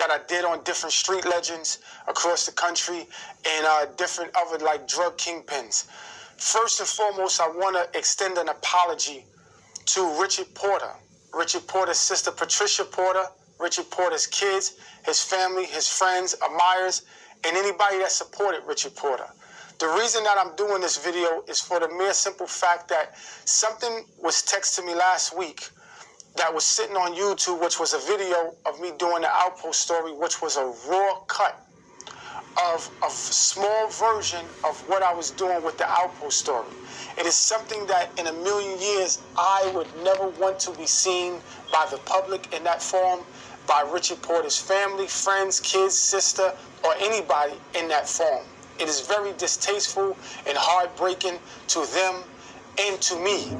that I did on different street legends across the country and different other like drug kingpins. First and foremost, I want to extend an apology to Richard Porter, Richard Porter's sister Patricia Porter, Richard Porter's kids, his family, his friends, admirers, and anybody that supported Richard Porter. The reason that I'm doing this video is for the mere simple fact that something was texted to me last week that was sitting on YouTube, which was a video of me doing the Alpo story, which was a raw cut of a small version of what I was doing with the Alpo story. It is something that in a million years I would never want to be seen by the public in that form, by Richard Porter's family, friends, kids, sister, or anybody in that form. It is very distasteful and heartbreaking to them and to me.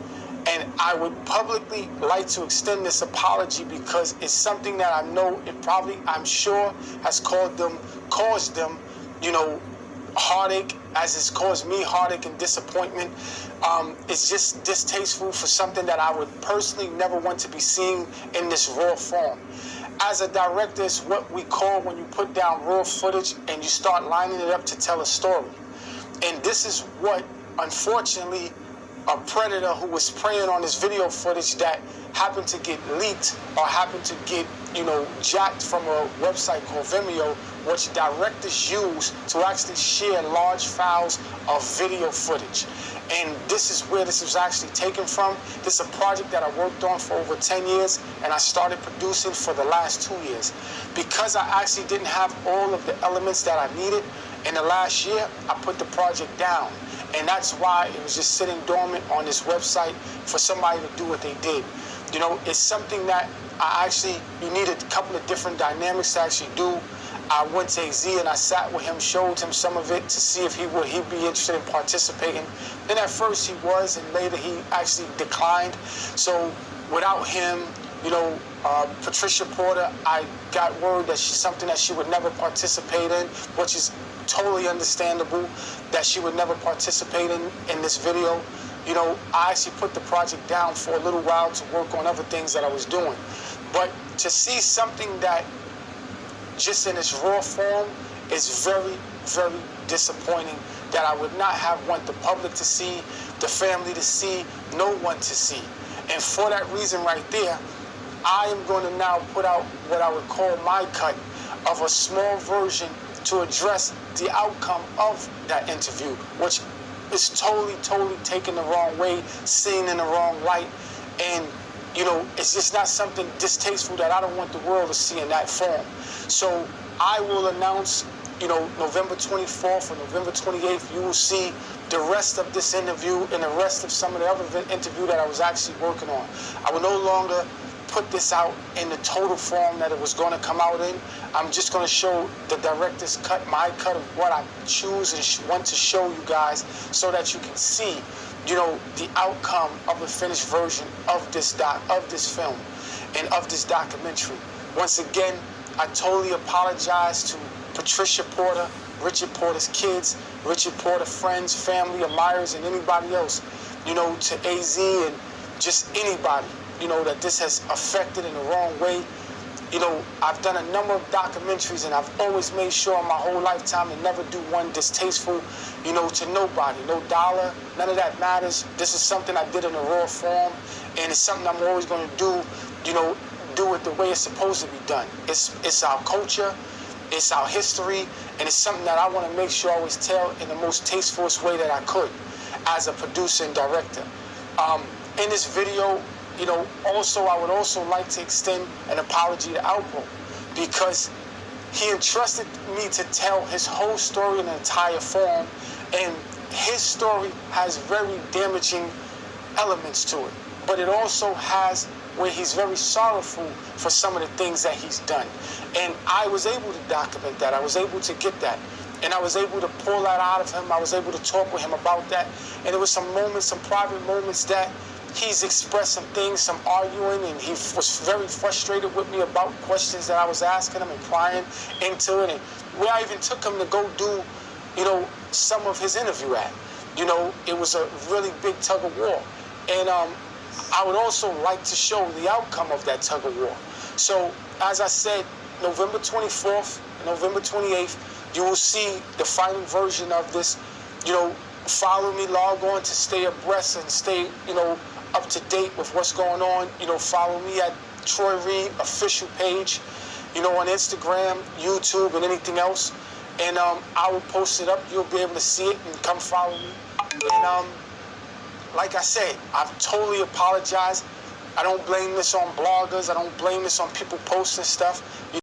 And I would publicly like to extend this apology because it's something that I know it probably, I'm sure, has caused them, you know, heartache, as it's caused me heartache and disappointment. It's just distasteful for something that I would personally never want to be seen in this raw form. As a director, it's what we call when you put down raw footage and you start lining it up to tell a story. And this is what, unfortunately, a predator who was preying on this video footage that happened to get leaked or happened to get, you know, jacked from a website called Vimeo, which directors use to actually share large files of video footage. And this is where this was actually taken from. This is a project that I worked on for over 10 years, and I started producing for the last 2 years. Because I actually didn't have all of the elements that I needed in the last year, I put the project down. And that's why it was just sitting dormant on this website for somebody to do what they did. You know, it's something that you need a couple of different dynamics to actually do. I went to AZ and I sat with him, showed him some of it to see if he'd be interested in participating. Then at first he was, and later he actually declined. So without him, you know, Patricia Porter, I got word that she's something that she would never participate in, which is totally understandable that she would never participate in this video. You know, I actually put the project down for a little while to work on other things that I was doing. But to see something that just in its raw form is very, very disappointing, that I would not want the public to see, the family to see, no one to see. And for that reason right there, I am going to now put out what I would call my cut of a small version to address the outcome of that interview, which is totally taken the wrong way, seen in the wrong light. And, you know, it's just not something distasteful that I don't want the world to see in that form. So I will announce, you know, November 24th or November 28th, you will see the rest of this interview and the rest of some of the other interview that I was actually working on. I will no longer put this out in the total form that it was going to come out in. I'm just going to show the director's cut, my cut of what I choose and want to show you guys so that you can see, you know, the outcome of the finished version of this film and of this documentary. Once again, I totally apologize to Patricia Porter, Richard Porter's kids, Richard Porter friends, family, admirers, and anybody else, you know, to AZ and just anybody, you know, that this has affected in the wrong way. You know, I've done a number of documentaries and I've always made sure in my whole lifetime to never do one distasteful, you know, to nobody, no dollar, none of that matters. This is something I did in a raw form, and it's something I'm always going to do, you know, do it the way it's supposed to be done. It's our culture, it's our history, and it's something that I want to make sure I always tell in the most tastefulest way that I could as a producer and director. In this video, you know, also I would also like to extend an apology to Alpo, because he entrusted me to tell his whole story in an entire form, and his story has very damaging elements to it, but it also has where he's very sorrowful for some of the things that he's done. And I was able to document that. I was able to get that. And I was able to pull that out of him. I was able to talk with him about that. And there were some moments, some private moments that he's expressed some things, some arguing, and he was very frustrated with me about questions that I was asking him and prying into it. And where I even took him to go do, you know, some of his interview at. You know, it was a really big tug of war. And I would also like to show the outcome of that tug of war. So, as I said, November 24th, November 28th, you will see the final version of this. You know, follow me, log on to stay abreast and stay, you know, up to date with what's going on. You know, follow me at Troy Reed official page, you know, on Instagram, YouTube, and anything else. And I will post it up. You'll be able to see it and come follow me. And like I said, I've totally apologized. I don't blame this on bloggers. I don't blame this on people posting stuff.